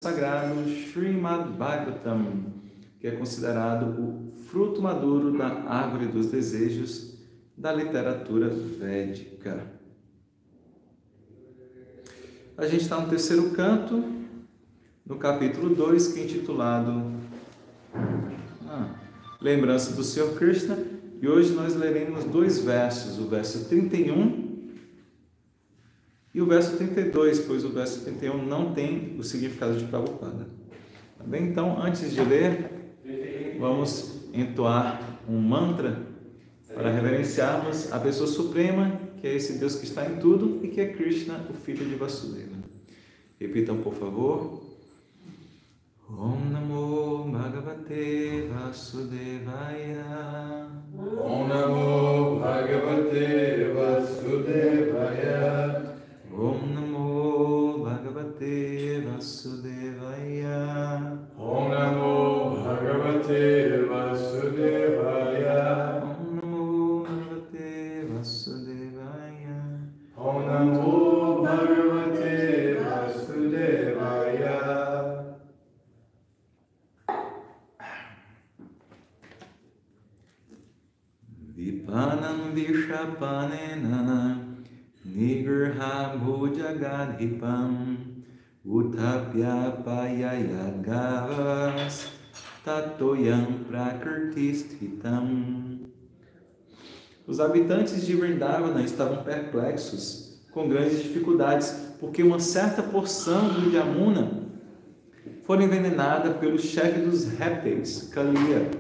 sagrado Srimad Bhagavatam, que é considerado o fruto maduro da árvore dos desejos da literatura védica. A gente está no terceiro canto, no capítulo 2, que é intitulado Lembrança do Senhor Krishna, e hoje nós leremos dois versos, o verso 31 e o verso 32, pois o verso 31 não tem o significado de Prabhupada. Tá bem? Então, antes de ler, vamos entoar um mantra para reverenciarmos a pessoa suprema, que é esse Deus que está em tudo e que é Krishna, o filho de Vasudeva. Repitam, por favor. Om Namo Bhagavate Vasudevaya. Om Namo Bhagavate Vasudevaya. Om Namo Bhagavate Vasudevaya. Om Namo Bhagavate Vasudevaya. Om Namo Bhagavate Vasudevaya. Om Namo Bhagavate Vasudevaya. Vipanam Vishapanena Nigrha Bhujagadhipam Utapya Payayagavas Tatoyam Prakrtisthritam. Os habitantes de Vrindavana estavam perplexos, com grandes dificuldades, porque uma certa porção do Yamuna foi envenenada pelo chefe dos répteis, Kaliya.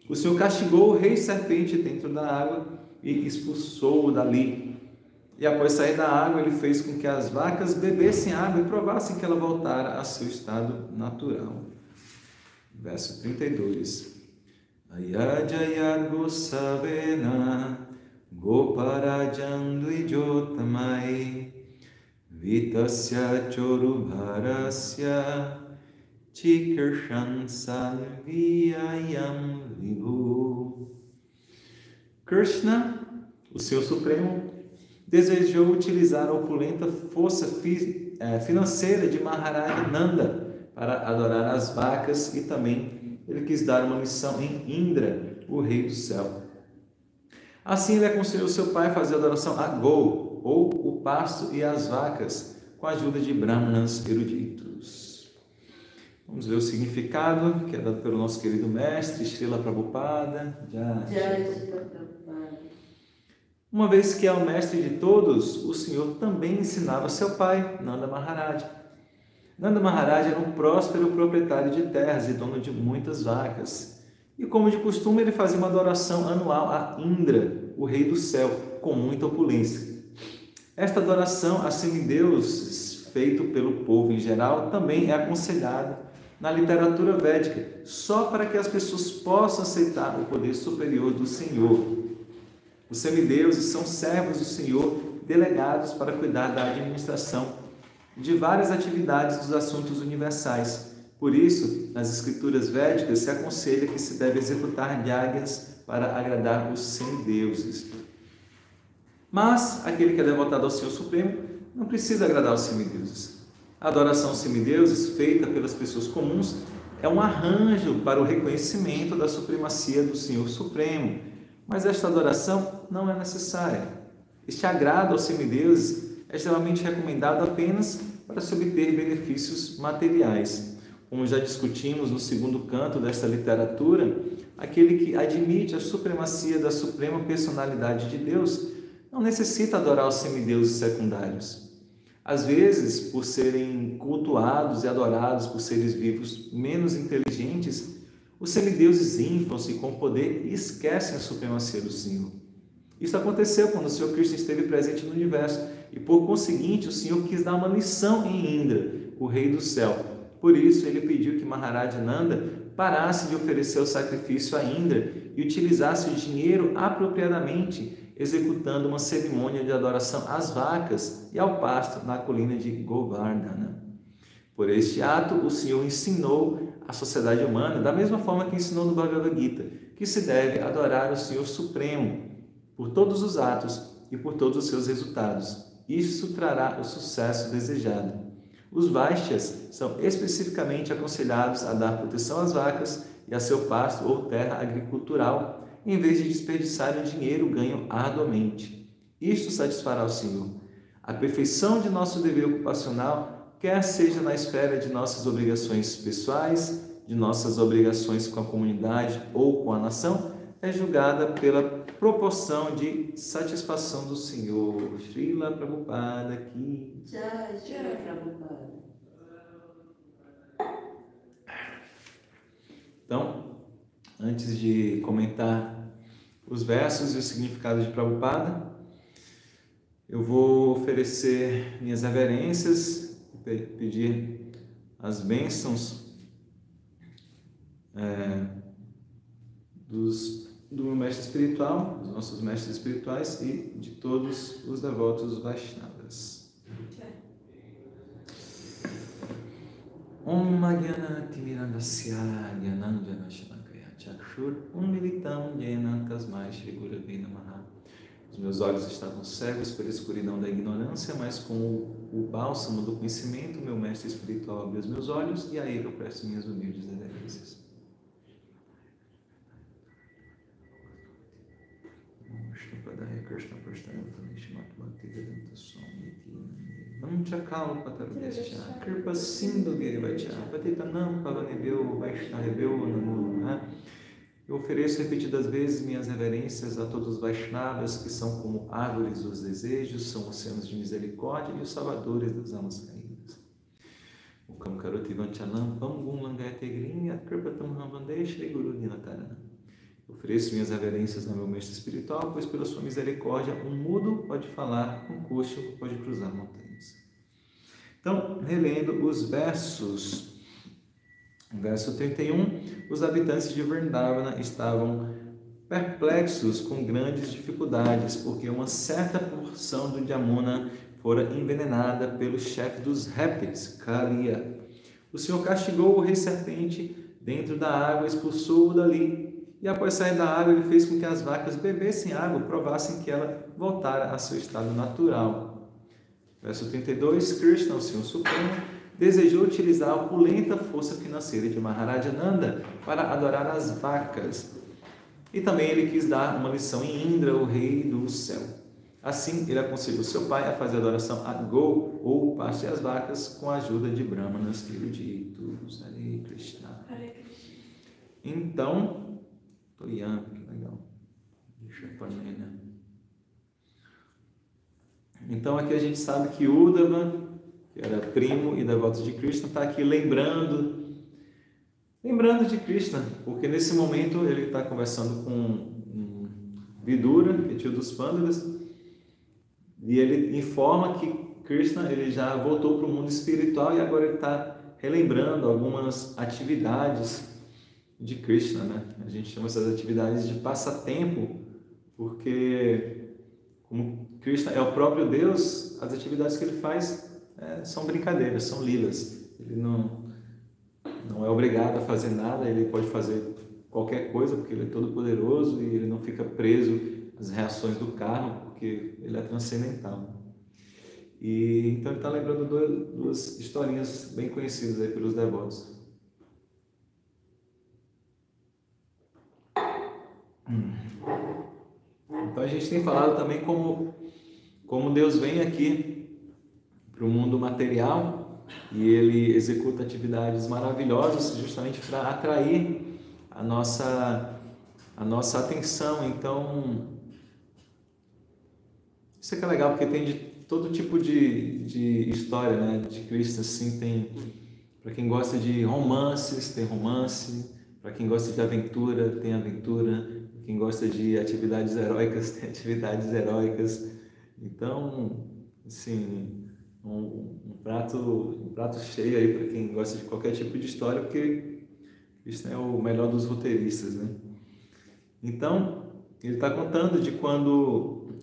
O Senhor castigou o rei serpente dentro da água e expulsou-o dali. E após sair da água, ele fez com que as vacas bebessem água e provassem que ela voltara a seu estado natural. Verso 32. Ayajayad Gosavena Goparajan Dvijotamai Vitasya Chorubharasya Chikershan Salviyayam Vibhu. Krishna, o Senhor Supremo, desejou utilizar a opulenta força financeira de Maharaja Nanda para adorar as vacas e também ele quis dar uma lição em Indra, o rei do céu. Assim ele aconselhou seu pai a fazer adoração a Go, ou o pasto e as vacas, com a ajuda de brahmanas eruditos. Vamos ver o significado que é dado pelo nosso querido mestre Srila Prabhupada. Uma vez que é o mestre de todos, o Senhor também ensinava seu pai, Nanda Maharaja. Nanda Maharaja era um próspero proprietário de terras e dono de muitas vacas. E como de costume, ele fazia uma adoração anual a Indra, o rei do céu, com muita opulência. Esta adoração a semideuses, feito pelo povo em geral, também é aconselhada na literatura védica, só para que as pessoas possam aceitar o poder superior do Senhor. Os semideuses são servos do Senhor, delegados para cuidar da administração de várias atividades dos assuntos universais. Por isso, nas escrituras védicas se aconselha que se deve executar yagnas para agradar os semideuses. Mas aquele que é devotado ao Senhor Supremo não precisa agradar os semideuses. A adoração aos semideuses, feita pelas pessoas comuns, é um arranjo para o reconhecimento da supremacia do Senhor Supremo. Mas esta adoração não é necessária. Este agrado aos semideuses é geralmente recomendado apenas para se obter benefícios materiais. Como já discutimos no segundo canto desta literatura, aquele que admite a supremacia da suprema personalidade de Deus não necessita adorar os semideuses secundários. Às vezes, por serem cultuados e adorados por seres vivos menos inteligentes, os semideuses inflam-se com poder e esquecem a supremacia do Senhor. Isso aconteceu quando o Senhor Krishna esteve presente no universo e, por conseguinte, o Senhor quis dar uma lição em Indra, o rei do céu. Por isso, ele pediu que Maharaja Nanda parasse de oferecer o sacrifício a Indra e utilizasse o dinheiro apropriadamente, executando uma cerimônia de adoração às vacas e ao pasto na colina de Govardhana. Por este ato, o Senhor ensinou à sociedade humana, da mesma forma que ensinou no Bhagavad Gita, que se deve adorar o Senhor Supremo por todos os atos e por todos os seus resultados. Isso trará o sucesso desejado. Os Vaishyas são especificamente aconselhados a dar proteção às vacas e a seu pasto ou terra agricultural, em vez de desperdiçarem o dinheiro ganho arduamente. Isto satisfará o Senhor. A perfeição de nosso dever ocupacional, quer seja na esfera de nossas obrigações pessoais, de nossas obrigações com a comunidade ou com a nação, é julgada pela proporção de satisfação do Senhor. Srila Prabhupada aqui. Jai Prabhupada. Então, antes de comentar os versos e o significado de Prabhupada, eu vou oferecer minhas reverências, pedir as bênçãos do meu mestre espiritual, dos nossos mestres espirituais e de todos os devotos Vaishnavas. Om Agyanati Mirandasya Gyananjana Shalakaya Chakshur Umilitam Jena Tasmai Shri Gurave Namaha. Os meus olhos estavam cegos pela escuridão da ignorância, mas com o bálsamo do conhecimento, meu mestre espiritual abriu os meus olhos e a ele eu presto minhas humildes reverências. Krishna Prasthana Nishmatmati Swamiti Namchakalpatarudesha Kripa Sindhu Girivacha Patitanam Pavanebeu Vaishnavebeu Namo. Eu ofereço repetidas vezes minhas reverências a todos os Vaishnavas que são como árvores dos desejos, são oceanos de misericórdia e os salvadores das almas caídas. O Kamkaroti Vanchalam Pangum Langayate Grinya Kripatam Ramvande Shri Guru Dinatarana. Ofereço minhas reverências ao meu mestre espiritual, pois pela sua misericórdia um mudo pode falar, um coxo pode cruzar montanhas. Então, relendo os versos, verso 31, os habitantes de Vrindavana estavam perplexos com grandes dificuldades, porque uma certa porção do Yamuna fora envenenada pelo chefe dos répteis, Kaliya. O Senhor castigou o rei serpente dentro da água, expulsou-o dali. E após sair da água, ele fez com que as vacas bebessem água, provassem que ela voltara a seu estado natural. Verso 32, Krishna, o Senhor Supremo, desejou utilizar a opulenta força financeira de Maharaja Nanda para adorar as vacas. E também ele quis dar uma lição em Indra, o rei do céu. Assim, ele aconselhou seu pai a fazer adoração a Go, ou pasto e as vacas, com a ajuda de brahmanas eruditos. Hare Krishna. Então, Toyama, que legal. Deixa eu pôr, né? Então aqui a gente sabe que Uddhava, que era primo e devoto de Krishna, está aqui lembrando de Krishna, porque nesse momento ele está conversando com Vidura, que é tio dos Pandavas, e ele informa que Krishna ele já voltou para o mundo espiritual e agora ele está relembrando algumas atividades de Krishna, né? A gente chama essas atividades de passatempo, porque como Krishna é o próprio Deus, as atividades que ele faz são brincadeiras, são lilas. Ele não é obrigado a fazer nada, ele pode fazer qualquer coisa, porque ele é todo poderoso e ele não fica preso às reações do karma, porque ele é transcendental. E então ele está lembrando duas historinhas bem conhecidas aí pelos devotos. Então a gente tem falado também como Deus vem aqui para o mundo material e ele executa atividades maravilhosas justamente para atrair a nossa atenção. Então isso é que é legal, porque tem de todo tipo de história, né? De Cristo, assim, tem para quem gosta de romances, tem romance, para quem gosta de aventura, tem aventura. Quem gosta de atividades heróicas, tem atividades heróicas. Então, assim, um prato cheio aí para quem gosta de qualquer tipo de história, porque isso é o melhor dos roteiristas, né? Então, ele está contando de quando,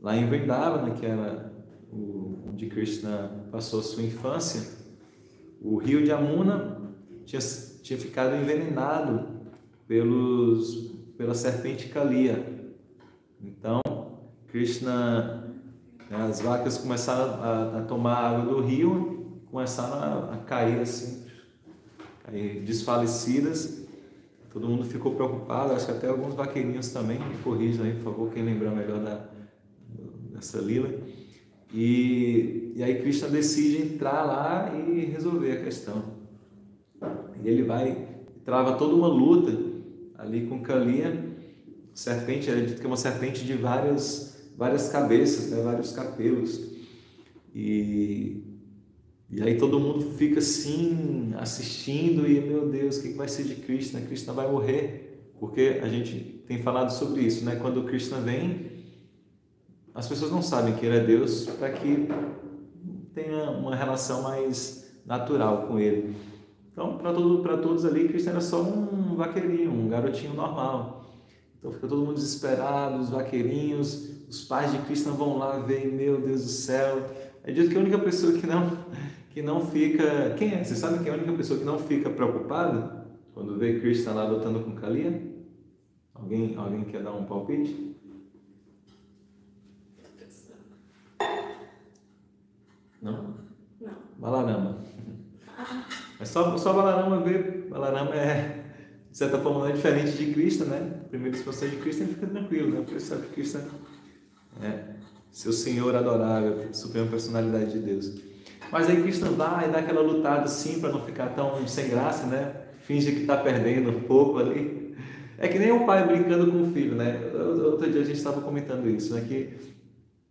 lá em Vrindavana, que era onde Krishna passou a sua infância, o rio de Yamuna tinha ficado envenenado pela serpente Kaliya. Então, Krishna As vacas começaram a tomar água do rio, começaram a cair assim, cair desfalecidas. Todo mundo ficou preocupado, acho que até alguns vaqueirinhos também. Me corrijam aí, por favor, quem lembrar melhor dessa lila. E aí Krishna decide entrar lá e resolver a questão. E ele trava toda uma luta ali com Kaliya. Serpente, é dito que é uma serpente de várias cabeças, né, vários capelos. E aí todo mundo fica assim, assistindo, e meu Deus, o que vai ser de Krishna? Krishna vai morrer, porque a gente tem falado sobre isso, né? Quando Krishna vem, as pessoas não sabem que ele é Deus, para que tenha uma relação mais natural com ele. Então, para todos ali, Krishna era só um vaqueirinho, um garotinho normal. Então fica todo mundo desesperado, os vaqueirinhos, os pais de Krishna vão lá ver, meu Deus do céu. É dito que a única pessoa que não fica... Quem é? Você sabe quem é a única pessoa que não fica preocupada quando vê Krishna lá lutando com Kaliya? Alguém quer dar um palpite? Não? Não. Balarama. Mas só Balarama vê. Balarama é, de certa forma, não é diferente de Krishna, né? Primeiro, se você é de Krishna, fica tranquilo, né? Porque sabe que Krishna é seu Senhor adorável, suprema personalidade de Deus. Mas aí Krishna vai e dá aquela lutada assim, para não ficar tão sem graça, né? Finge que está perdendo um pouco ali. É que nem um pai brincando com o filho, né? Outro dia a gente estava comentando isso, né? Que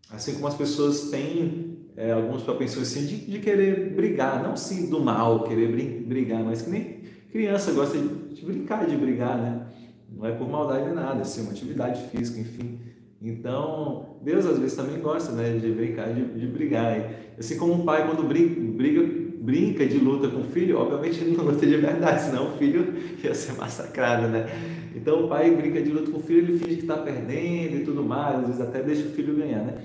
assim como as pessoas têm algumas propensões assim, de querer brigar, não assim do mal, querer brigar, mas que nem criança gosta de brincar, de brigar, né? Não é por maldade nem nada, assim, uma atividade física, enfim. Então, Deus às vezes também gosta, né, de brincar, de brigar. E, assim como um pai, quando brinca de luta com o filho, obviamente ele não luta de verdade, senão o filho ia ser massacrado, né? Então o pai brinca de luta com o filho, ele finge que está perdendo e tudo mais, às vezes até deixa o filho ganhar, né?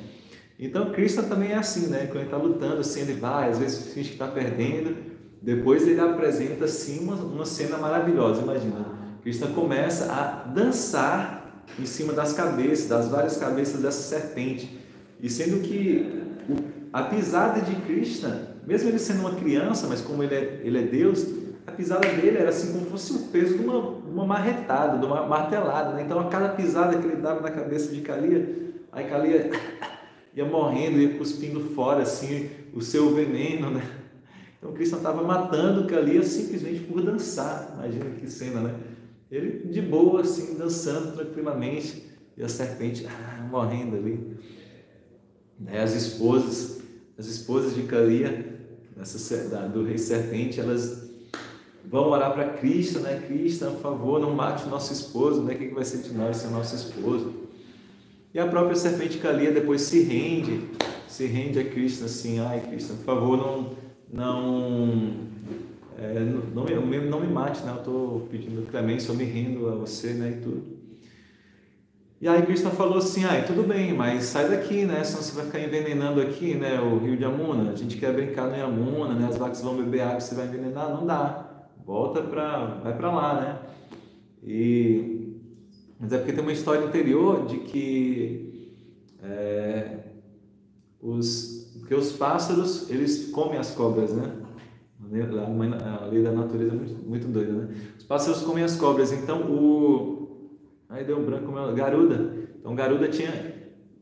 Então Krishna também é assim, né? Quando ele está lutando, assim, ele vai, às vezes finge que está perdendo, depois ele apresenta assim uma cena maravilhosa. Imagina, Krishna começa a dançar em cima das várias cabeças dessa serpente, e sendo que a pisada de Krishna, mesmo ele sendo uma criança, mas como ele é Deus, a pisada dele era assim como fosse o peso de uma marretada, de uma martelada, né? Então a cada pisada que ele dava na cabeça de Kaliya, aí Kaliya ia morrendo, ia cuspindo fora assim o seu veneno, né? Então Krishna estava matando Kaliya simplesmente por dançar. Imagina que cena, né? Ele de boa assim, dançando tranquilamente, e a serpente morrendo ali. As esposas de Kaliya, do rei serpente, elas vão orar para Krishna, né? Krishna, por favor, não mate o nosso esposo, né? O que vai ser de nós sem o nosso esposo? E a própria serpente Kaliya depois se rende a Krishna assim, ai Krishna, por favor, não me mate, né? Eu estou pedindo clemência, eu me rendo a você, né? E tudo. E aí Krishna falou assim, tudo bem, mas sai daqui, né? Senão você vai ficar envenenando aqui, né? O rio de Yamuna, a gente quer brincar no Yamuna, né? As vacas vão beber água, você vai envenenar, não dá. Vai para lá, né? Mas é porque tem uma história anterior de que porque os pássaros, eles comem as cobras, né? A lei da natureza é muito, muito doida, né? Os pássaros comem as cobras, então aí deu um branco, Garuda. Então Garuda tinha,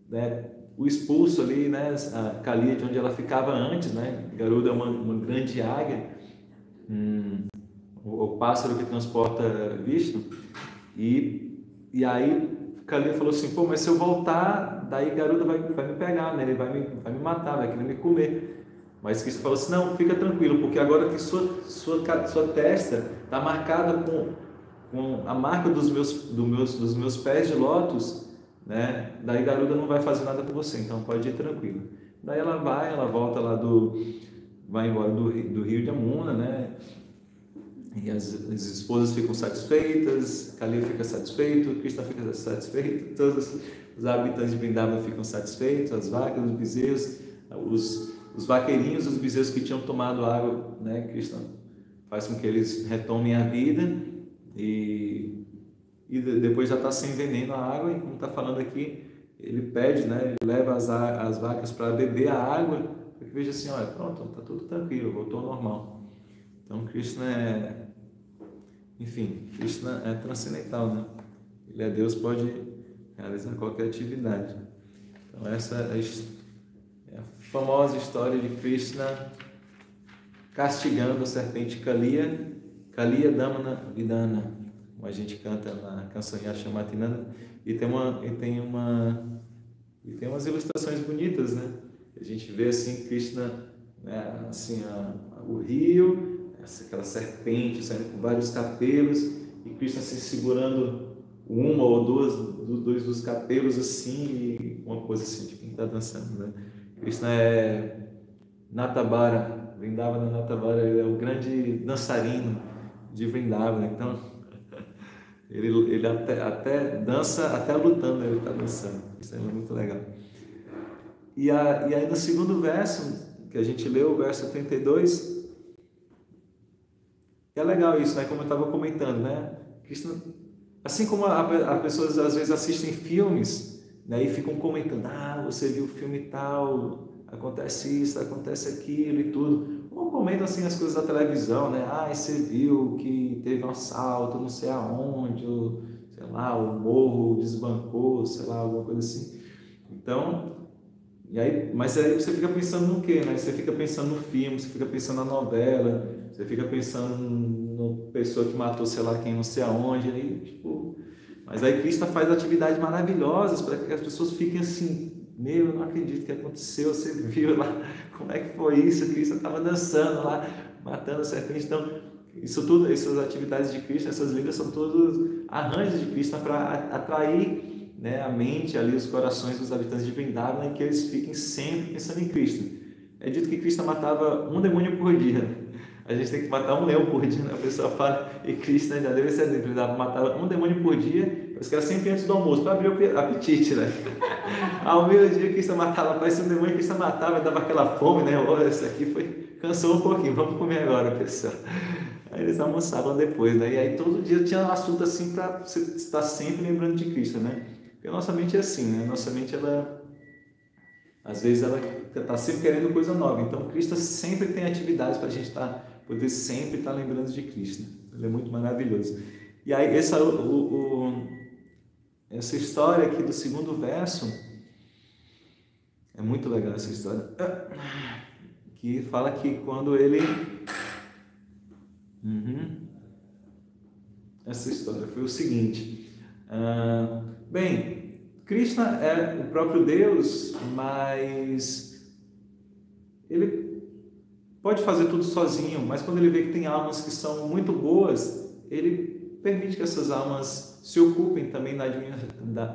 né, o expulso ali, né, a Kaliya de onde ela ficava antes, né? Garuda é uma grande águia, o pássaro que transporta Vishnu. E aí Kaliya falou assim, mas se eu voltar, daí Garuda vai me pegar, né? Ele vai me matar, vai querer me comer. Mas Krishna falou assim, não, fica tranquilo, porque agora que sua testa está marcada com a marca dos meus pés de lótus, né? Daí Garuda não vai fazer nada com você, então pode ir tranquilo. Daí ela volta lá vai embora do rio de Yamuna, né? E as esposas ficam satisfeitas, Kaliya fica satisfeito, Krishna fica satisfeito, todos os habitantes de Vrindavan ficam satisfeitos, as vacas, os bezerros, os vaqueirinhos, os bezerros que tinham tomado água, né? Krishna faz com que eles retomem a vida e depois já está sem veneno a água, e como está falando aqui, ele pede, né, ele leva as vacas para beber a água, para que veja assim, olha, pronto, está tudo tranquilo, voltou ao normal. Então Krishna Krishna é transcendental, né? Ele é Deus, pode realizar qualquer atividade. Então essa é a famosa história de Krishna castigando a serpente Kaliya Damana Vidana, como a gente canta na canção Yashamathinanda, e tem umas ilustrações bonitas, né? A gente vê assim Krishna, né, assim, o rio, aquela serpente saindo com vários capelos, e Krishna se segurando uma ou dois dos capelos assim, e uma coisa assim de quem está dançando, né? Krishna é Natabara, Vrindavana Natabara, ele é o grande dançarino de Vrindavana, então ele até dança, até lutando ele está dançando, isso é muito legal. E aí no segundo verso, que a gente leu, o verso 32, é legal isso, né? Como eu estava comentando, né? Krishna, assim como as pessoas às vezes assistem filmes, né, e ficam comentando, você viu o filme tal, acontece isso, acontece aquilo e tudo. Ou comentam assim as coisas da televisão, né? Você viu que teve um assalto, não sei aonde, ou, sei lá, o morro desbancou, sei lá, alguma coisa assim. Então, mas aí você fica pensando no quê, né? Você fica pensando no filme, você fica pensando na novela, você fica pensando no pessoa que matou, sei lá, quem não sei aonde, aí, tipo... Mas aí Krishna faz atividades maravilhosas para que as pessoas fiquem assim, eu não acredito que aconteceu, você viu lá, como é que foi isso? Krishna estava dançando lá, matando a serpente. Então, isso tudo, essas atividades de Krishna, essas ligas são todos arranjos de Krishna para atrair, né, a mente, ali, os corações dos habitantes de Vrindavana, e que eles fiquem sempre pensando em Krishna. É dito que Krishna matava um demônio por dia. A gente tem que matar um leão por dia, né? A pessoa fala, e Krishna já deve ser exemplo, ele matava um demônio por dia, mas que era sempre antes do almoço, para abrir o apetite, né? Ao meio-dia, Krishna matava, parecia um demônio, Krishna matava, dava aquela fome, né? Olha, isso aqui cansou um pouquinho, vamos comer agora, pessoal. Aí eles almoçavam depois, né? E aí todo dia tinha um assunto assim para você estar sempre lembrando de Krishna, né? Porque a nossa mente é assim, né? Nossa mente, às vezes, ela está sempre querendo coisa nova. Então, Krishna sempre tem atividades para a gente poder sempre estar lembrando de Krishna. Ele é muito maravilhoso. E aí, essa história aqui do segundo verso, é muito legal essa história, que fala que quando ele... Essa história foi o seguinte... Bem, Krishna é o próprio Deus, mas ele pode fazer tudo sozinho, mas quando ele vê que tem almas que são muito boas, ele permite que essas almas se ocupem também da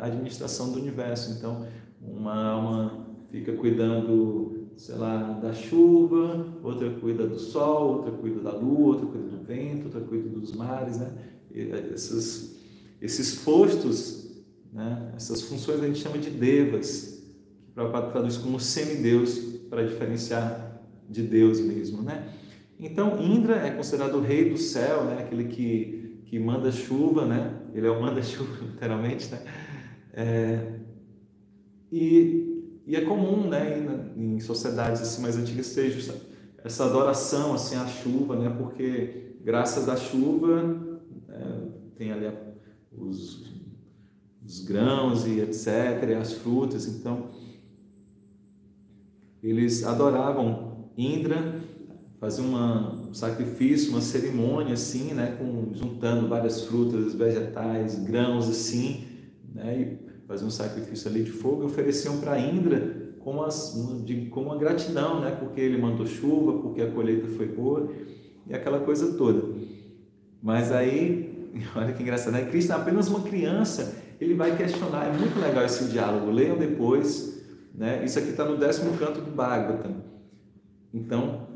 administração do universo. Então, uma alma fica cuidando, sei lá, da chuva, outra cuida do sol, outra cuida da lua, outra cuida do vento, outra cuida dos mares, né? E esses postos, né? Essas funções a gente chama de devas, que Prabhupada traduz como semideus, para diferenciar de Deus mesmo, né? Então, Indra é considerado o rei do céu, né? Aquele que manda chuva, né? Ele é o manda-chuva, literalmente, né? E é comum, né? Em sociedades assim mais antigas, seja essa adoração assim à chuva, né? Porque graças à chuva tem ali os grãos e etc, e as frutas. Então eles adoravam Indra, faziam um sacrifício, uma cerimônia assim, né, juntando várias frutas, vegetais, grãos assim, né, e faziam um sacrifício ali de fogo e ofereciam para Indra como uma gratidão, né, porque ele mandou chuva, porque a colheita foi boa e aquela coisa toda. Mas aí, olha que engraçado, né? Krishna, apenas uma criança, ele vai questionar. É muito legal esse diálogo, leiam depois, né? Isso aqui está no 10º canto do Bhagavatam. Então,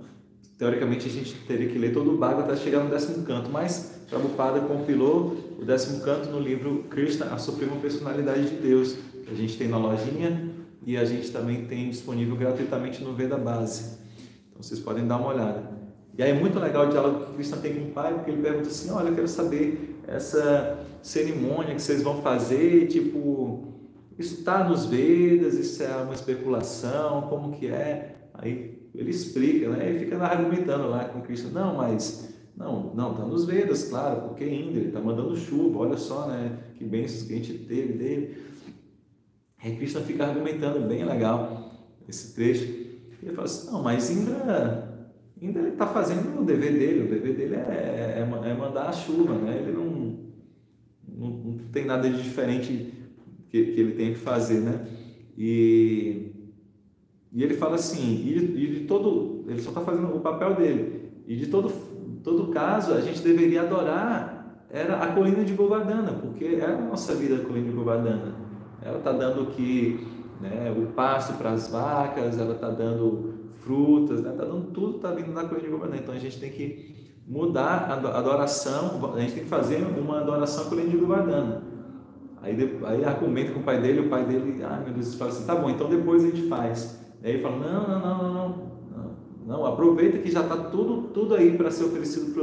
teoricamente, a gente teria que ler todo o Bhagavatam até chegar no 10º canto, mas Prabhupada compilou o 10º canto no livro Krishna, a Suprema Personalidade de Deus, que a gente tem na lojinha e a gente também tem disponível gratuitamente no Veda Base. Então, vocês podem dar uma olhada. E aí é muito legal o diálogo que Krishna tem com o pai, porque ele pergunta assim, olha, eu quero saber essa cerimônia que vocês vão fazer, tipo, isso está nos Vedas, isso é uma especulação, como que é? Aí ele explica, né? E fica lá argumentando lá com Krishna, não, mas não, está nos Vedas, claro, porque Indra está mandando chuva, olha só, né? Que bênçãos que a gente teve dele. Aí Krishna fica argumentando, bem legal esse trecho. E ele fala assim, não, mas Indra ele está fazendo o dever dele é mandar a chuva, né? Ele não tem nada de diferente que ele tem que fazer, né? E ele fala assim, ele só está fazendo o papel dele. E de todo caso, a gente deveria adorar era a colina de Govardhana, porque é a nossa vida, a colina de Govardhana. Ela está dando o pasto para as vacas, ela está dando frutas, né? Está dando tudo, está vindo da colina de Govardhana. Então a gente tem que mudar a adoração, a gente tem que fazer uma adoração à colina de Govardhana. Aí argumenta com o pai dele, meu Deus, fala assim, tá bom, então depois a gente faz. Aí ele fala, não, aproveita que já está tudo aí para ser oferecido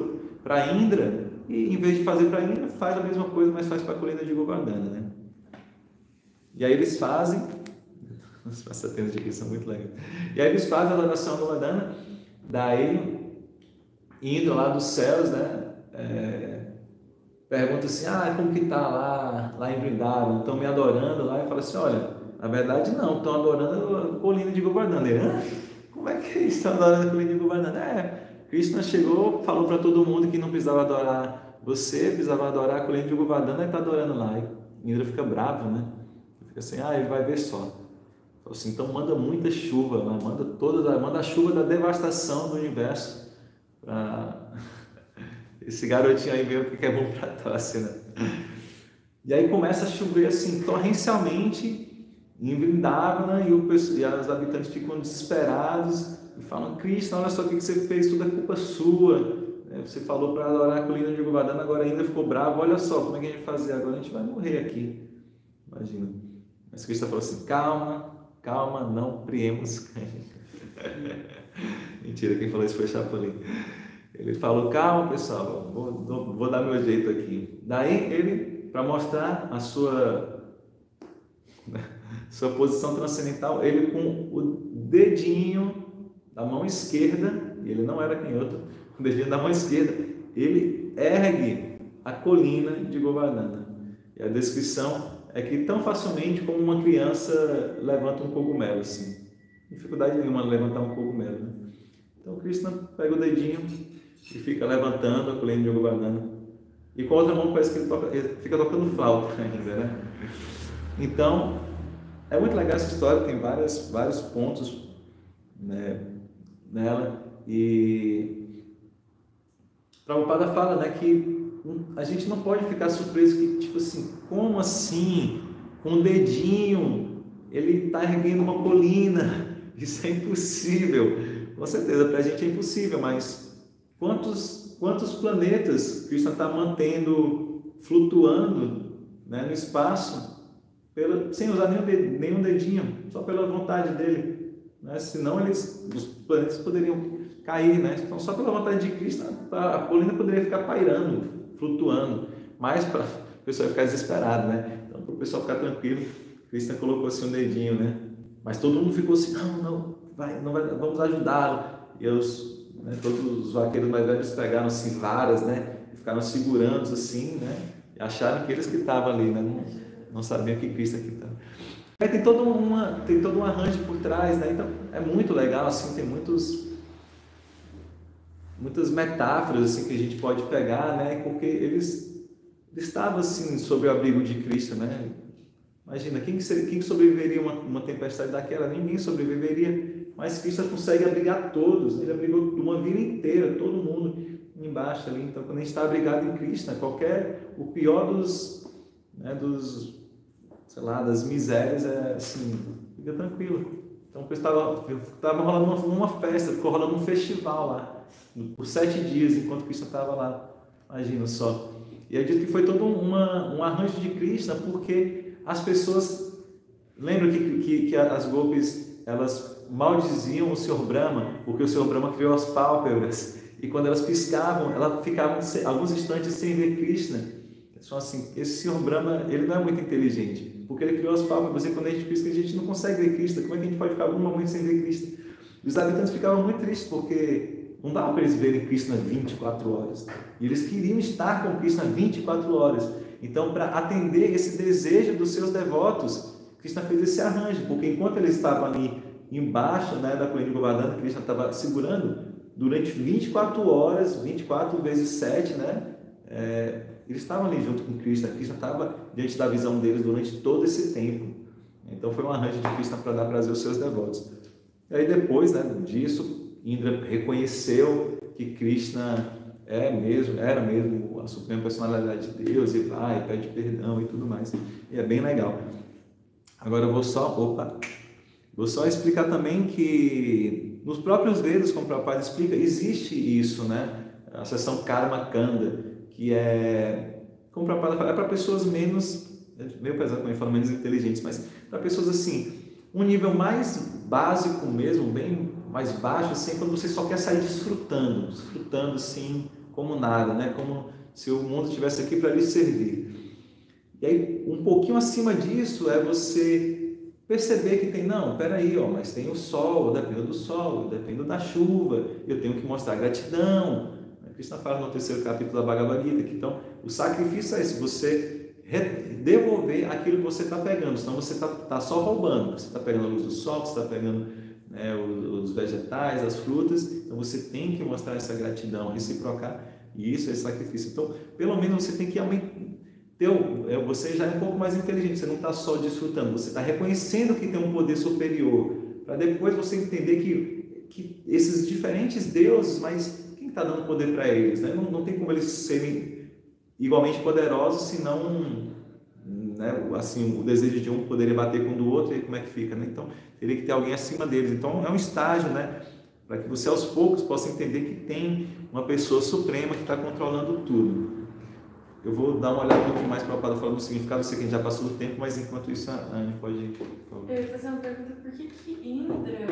para Indra, e em vez de fazer para Indra, faz a mesma coisa, mas faz para a colina de Govardhana, né? E aí eles fazem, os passatempos de aqui são muito legais, e aí eles fazem a adoração a Govardhana, daí Indra lá dos céus, né, pergunta assim, como que tá lá em Vrindavan, estão me adorando lá, e fala assim, olha, na verdade não, estão adorando a colina de Govardhana. Como é que eles estão adorando a colina de Govardhana? Krishna chegou, falou para todo mundo que não precisava adorar você, precisava adorar a colina de Govardhana, e está adorando lá. E Indra fica bravo, né? Fica assim, ele vai ver só. Falou assim, então manda muita chuva, manda a chuva da devastação do universo para esse garotinho aí ver o que é bom para tosse, né? E aí começa a chover assim, torrencialmente em Vrindavana, e os habitantes ficam desesperados e falam, Krishna, olha só o que você fez, tudo é culpa sua. Você falou para adorar a colina de Govardhana, agora ainda ficou bravo, olha só, como é que a gente vai fazer agora? A gente vai morrer aqui. Imagina. Mas Krishna falou assim, calma, não priemos. Mentira, quem falou isso foi Chapolin. Ele falou, calma pessoal, vou dar meu jeito aqui. Daí ele, para mostrar a sua posição transcendental, ele com o dedinho da mão esquerda, ele não era canhoto, com o dedinho da mão esquerda, ele ergue a colina de Govardhana. E a descrição é que tão facilmente como uma criança levanta um cogumelo, assim. Dificuldade nenhuma levantar um cogumelo, né? Então Krishna pega o dedinho e fica levantando a colina de Govardhana. E com a outra mão parece que ele fica tocando flauta ainda, né? Então, é muito legal essa história, tem vários pontos, né, nela. E Prabhupada fala, né, que a gente não pode ficar surpreso que, tipo assim, como assim? Com o dedinho, ele está erguendo uma colina. Isso é impossível. Com certeza, para a gente é impossível, mas quantos planetas Krishna está mantendo flutuando, né, no espaço, sem usar nenhum dedinho, só pela vontade dele, né? Senão os planetas poderiam cair, né? Então só pela vontade de Krishna a colina poderia ficar pairando, flutuando, mas para o pessoal ficar desesperado, né? Então para o pessoal ficar tranquilo, Krishna colocou assim um dedinho, né? Mas todo mundo ficou assim, não vai, vamos ajudá-lo. E todos os vaqueiros mais velhos pegaram assim varas, né? E ficaram segurando assim, né? E acharam que eles que estavam ali, né? Não sabiam que Krishna que estava. Aí tem todo um arranjo por trás, né? Então é muito legal, assim, tem muitas metáforas assim que a gente pode pegar, né? Porque eles estavam assim sob o abrigo de Krishna, né? Imagina, quem sobreviveria uma tempestade daquela? Ninguém sobreviveria, mas Krishna consegue abrigar todos, ele abrigou uma vida inteira, todo mundo embaixo ali. Então quando a gente está abrigado em Krishna, o pior das misérias é assim, fica tranquilo. Então estava rolando uma festa, ficou rolando um festival lá, por 7 dias, enquanto Krishna estava lá, imagina só. E eu dito que foi todo um arranjo de Krishna, porque as pessoas, lembram que as gopis, elas maldiziam o Sr. Brahma, porque o Sr. Brahma criou as pálpebras, e quando elas piscavam, elas ficavam alguns instantes sem ver Krishna. Então, assim, esse Sr. Brahma, ele não é muito inteligente. porque ele criou as pálpebras e quando a gente pisca a gente não consegue ver Cristo. Como é que a gente pode ficar algum momento sem ver Cristo? Os habitantes ficavam muito tristes porque não dava para eles verem Cristo nas 24 horas. E eles queriam estar com Cristo nas 24 horas. Então, para atender esse desejo dos seus devotos, Krishna fez esse arranjo, porque enquanto ele estava ali embaixo, né, da colina de Govardhana, Krishna estava segurando, durante 24 horas, 24 vezes 7, né, eles estavam ali junto com Krishna. Krishna estava diante da visão deles durante todo esse tempo. Então foi um arranjo de Krishna para dar prazer aos seus devotos. E aí depois, né, disso, Indra reconheceu que Krishna era mesmo a suprema personalidade de Deus e vai, pede perdão e tudo mais. E é bem legal. Agora eu vou só explicar também que nos próprios Vedas, como o Prabhupada explica, existe isso, né? A seção Karma Kanda, que é, como o Prabhupada fala, é para pessoas meio pesado quando fala menos inteligentes, mas para pessoas assim, um nível mais básico mesmo, bem mais baixo, assim, quando você só quer sair desfrutando assim, como nada, né? Como se o mundo estivesse aqui para lhe servir. E aí, um pouquinho acima disso é você perceber que peraí, mas tem o sol, eu dependo do sol, eu dependo da chuva, eu tenho que mostrar gratidão. Krishna fala no 3º capítulo da Bhagavad Gita que então o sacrifício é esse, você devolver aquilo que você está pegando, senão você está só roubando, você está pegando a luz do sol, você está pegando, né, os vegetais, as frutas, então você tem que mostrar essa gratidão, reciprocar, e isso é sacrifício. Então, pelo menos você tem que você já é um pouco mais inteligente, você não está só desfrutando, você está reconhecendo que tem um poder superior, para depois você entender que esses diferentes deuses, mas quem está dando poder para eles? Né? Não tem como eles serem igualmente poderosos, senão, né, assim, o desejo de um poderia bater com o do outro, e como é que fica? Né? Então, teria que ter alguém acima deles. Então, é um estágio, né, para que você aos poucos possa entender que tem uma pessoa suprema que está controlando tudo. Eu vou dar uma olhada um pouquinho mais para o Prabhupada falando do significado, eu sei que a gente já passou do tempo, mas enquanto isso a Anne pode ir, por favor. Eu ia fazer uma pergunta, por que Indra,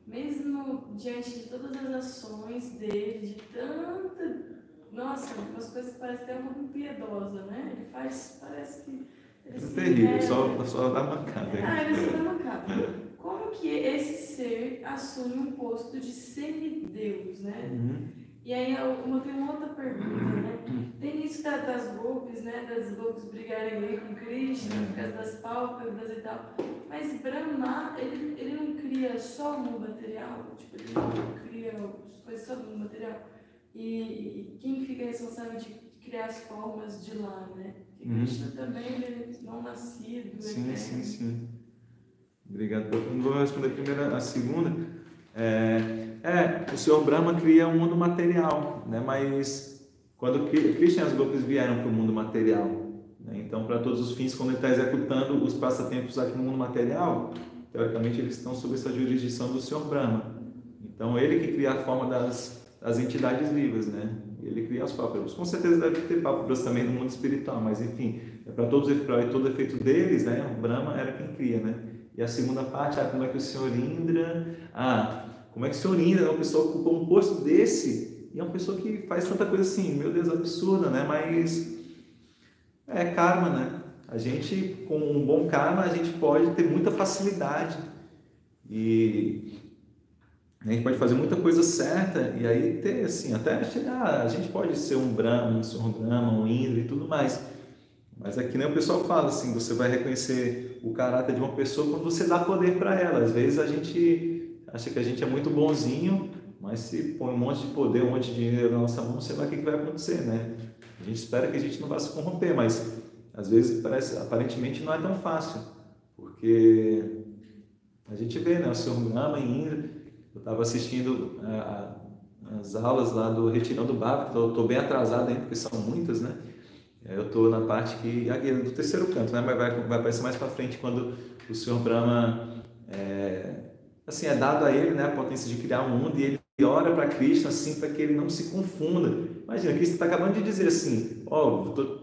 mesmo diante de todas as ações dele, de tanta... Nossa, umas coisas que parecem até um pouco impiedosa, né? Ele faz, parece que... É terrível, só dá mancada. Ele só dá mancada. Como que esse ser assume um posto de semideus, né? Uhum. E aí eu tenho uma outra pergunta, né? Tem isso das golpes, né? Das golpes brigarem aí com Krishna, por causa das pálpebras e tal. Mas Brahma, ele não cria só o mundo material? Tipo, ele não cria as coisas só do mundo material? E quem fica responsável de criar as formas de lá, né? Porque Krishna também, ele não nascido, Sim. Obrigado. Eu vou responder primeiro a segunda. O Senhor Brahma cria um mundo material, né? Mas quando Krishna e as golpes vieram para o mundo material, né? Então, para todos os fins, quando ele está executando os passatempos aqui no mundo material, teoricamente eles estão sob essa jurisdição do Senhor Brahma. Então, ele que cria a forma das entidades vivas, né? Ele cria as pálpebras. Com certeza deve ter pálpebras também no mundo espiritual, mas enfim, para todo efeito deles, né? O Brahma era quem cria, né? E a segunda parte, como é que o Senhor Indra... como é que o Senhor Indra, uma pessoa ocupa um posto desse, e é uma pessoa que faz tanta coisa assim, meu Deus, absurda, né? Mas é karma, né? A gente, com um bom karma, a gente pode ter muita facilidade e a gente pode fazer muita coisa certa e aí ter, assim, até chegar, a gente pode ser um Brahma, um Senhor Brahma, um Indra e tudo mais. Mas aqui, né, o pessoal fala assim, você vai reconhecer o caráter de uma pessoa quando você dá poder para ela. Às vezes a gente acha que a gente é muito bonzinho, mas se põe um monte de poder, um monte de dinheiro na nossa mão, você vai o que vai acontecer, né? A gente espera que a gente não vá se corromper, mas às vezes aparentemente não é tão fácil, porque a gente vê, né, o Senhor Brahma e Indra. Eu estava assistindo as aulas lá do Retirão do Bhava, estou bem atrasado ainda, porque são muitas, né? Eu estou na parte do 3º canto, né? Mas vai aparecer mais para frente quando o Senhor Brahma é dado a ele, né, a potência de criar um mundo, e ele ora para Krishna assim, para que ele não se confunda. Imagina, Krishna está acabando de dizer assim,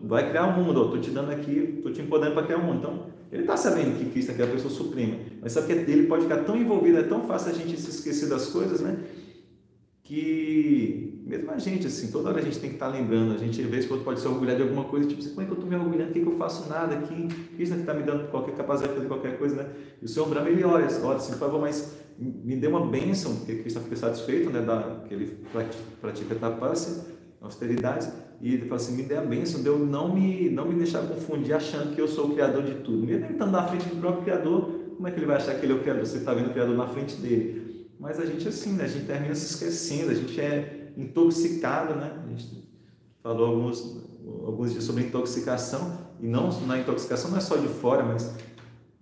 vai criar um mundo, estou te dando aqui, estou te empoderando para criar um mundo. Então, ele está sabendo que Krishna é a pessoa suprema, mas sabe que ele pode ficar tão envolvido, é tão fácil a gente se esquecer das coisas, né? Que mesmo a gente, assim, toda hora a gente tem que estar lembrando, a gente às vezes pode se orgulhar de alguma coisa, tipo assim, como é que eu estou me orgulhando, o que eu faço nada aqui, Krishna que está me dando qualquer capacidade de fazer qualquer coisa, né? E o Senhor Brahma, ele olha assim, por favor, mas me dê uma bênção, porque Krishna fica satisfeito, né, que ele pratica tapasya, austeridades, e ele fala assim, me dê a bênção de eu não me deixar confundir achando que eu sou o Criador de tudo, mesmo ele estando na frente do próprio Criador, como é que ele vai achar que ele é o Criador? Você está vendo o Criador na frente dele. Mas a gente assim, né? A gente termina se esquecendo, a gente é intoxicado, né? A gente falou alguns dias sobre intoxicação, e não na intoxicação não é só de fora, mas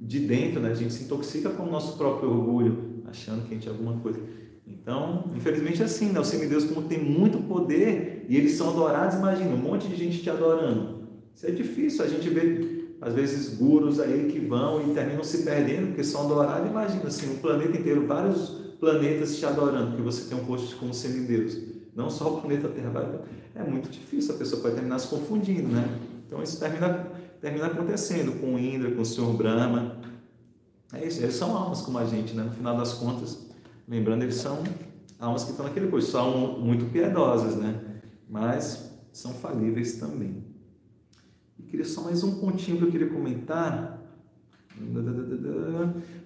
de dentro, né? A gente se intoxica com o nosso próprio orgulho, achando que a gente é alguma coisa. Então, infelizmente é assim, né? Os semideus, como tem muito poder e eles são adorados, imagina, um monte de gente te adorando. Isso é difícil, a gente vê às vezes gurus aí que vão e terminam se perdendo porque são adorados. Imagina assim, um planeta inteiro, vários planetas te adorando, porque você tem um posto como semideus. Não só o planeta Terra. É muito difícil, a pessoa pode terminar se confundindo, né? Então isso termina acontecendo com o Indra, com o Senhor Brahma. É isso, eles são almas como a gente, né? No final das contas, lembrando, eles são almas que estão naquele posto, são muito piedosas, né? Mas são falíveis também. E queria só mais um pontinho que eu queria comentar.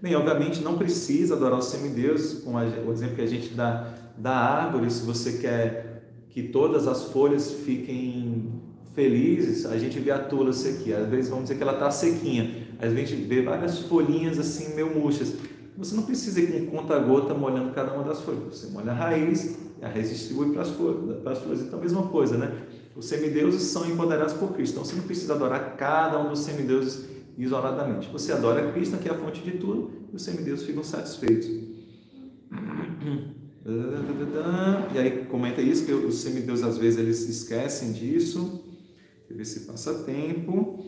Bem, obviamente não precisa adorar os semideuses, com o exemplo que a gente dá da árvore. Se você quer que todas as folhas fiquem felizes, a gente vê a tula sequinha, às vezes vamos dizer que ela está sequinha, às vezes a gente vê várias folhinhas assim meio murchas. Você não precisa ir com conta-gota molhando cada uma das folhas, você molha a raiz e a raiz distribui para as folhas. Então a mesma coisa, né? Os semideuses são empoderados por Cristo, então você não precisa adorar cada um dos semideuses isoladamente. Você adora Krishna, que é a fonte de tudo, e os semideuses ficam satisfeitos. E aí comenta isso, que os semideuses às vezes eles esquecem disso. Deixa eu ver se passa tempo.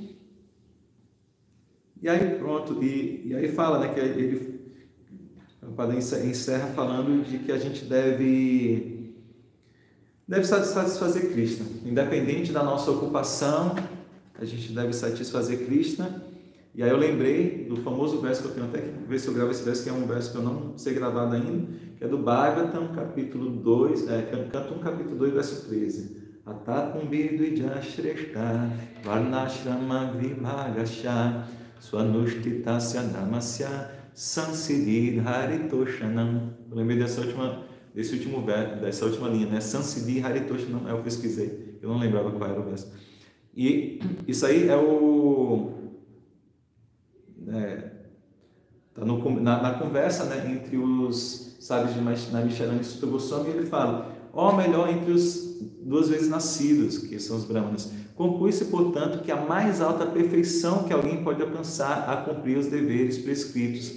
E aí pronto, e aí fala, né, que o padre encerra falando de que a gente deve satisfazer Krishna, independente da nossa ocupação, a gente deve satisfazer Krishna. E aí eu lembrei do famoso verso que eu tenho até que ver se eu gravo esse verso, que é um verso que eu não sei gravado ainda, que é do Bhagavatam, capítulo 2, canto 1, capítulo 2, verso 13. Atakumbidvija Shrestha Varnashrama Vibhagasha Swanushtitasya Dhamasya Sansiddhi Haritoshanam. Eu lembrei dessa última linha, né? Sansiddhi Haritoshanam, eu pesquisei, eu não lembrava qual era o verso. E isso aí é tá na conversa, né, entre os sábios de Naimisharanya e Sutta Goswami, ele fala: melhor entre os 2 vezes nascidos, que são os brahmanas, conclui-se, portanto, que a mais alta perfeição que alguém pode alcançar a cumprir os deveres prescritos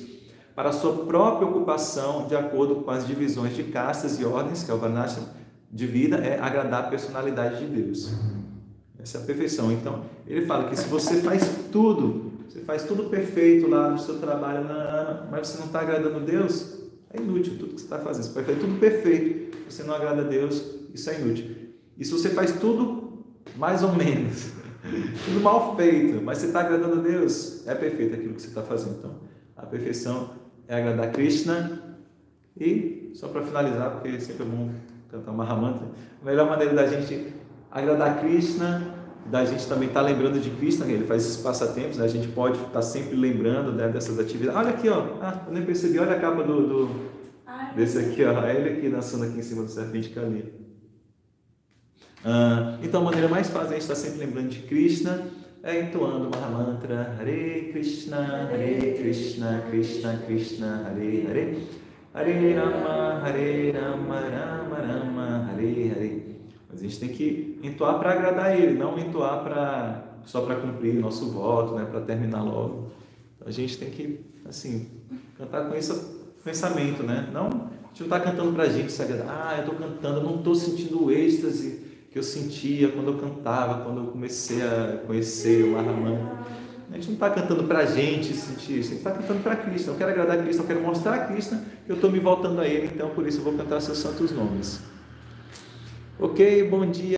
para a sua própria ocupação, de acordo com as divisões de castas e ordens, que é o varnashrama de vida, é agradar a personalidade de Deus. Essa é a perfeição. Então, ele fala que se você faz tudo perfeito lá no seu trabalho, mas você não está agradando a Deus, é inútil tudo que você está fazendo. Você pode fazer tudo perfeito, você não agrada a Deus, isso é inútil. E se você faz tudo mais ou menos, tudo mal feito, mas você está agradando a Deus, é perfeito aquilo que você está fazendo. Então, a perfeição é agradar a Krishna. E, só para finalizar, porque sempre é bom cantar uma Mahamantra, a melhor maneira da gente agradar a Krishna, da gente também estar lembrando de Krishna, ele faz esses passatempos, né? A gente pode estar sempre lembrando, né, dessas atividades. Olha aqui, ó, eu nem percebi, olha a capa desse aqui, ó, ele aqui dançando aqui em cima do serpente Kali. Então a maneira mais fácil de a gente estar sempre lembrando de Krishna é entoando o Mahamantra Hare Krishna, Krishna Krishna, Hare Hare, Hare Rama, Rama Rama, Hare Hare. Mas a gente tem que entoar para agradar Ele, não entoar só para cumprir nosso voto, né, para terminar logo. Então a gente tem que, assim, cantar com esse pensamento, né? Não, a gente não está cantando para a gente se agradar. Eu estou cantando, eu não estou sentindo o êxtase que eu sentia quando eu cantava, quando eu comecei a conhecer o Mahamantra. A gente não está cantando para a gente sentir isso, a gente está cantando para Krishna. Eu quero agradar a Krishna, eu quero mostrar a Krishna que eu estou me voltando a Ele, então por isso eu vou cantar seus santos nomes. Ok, bom dia.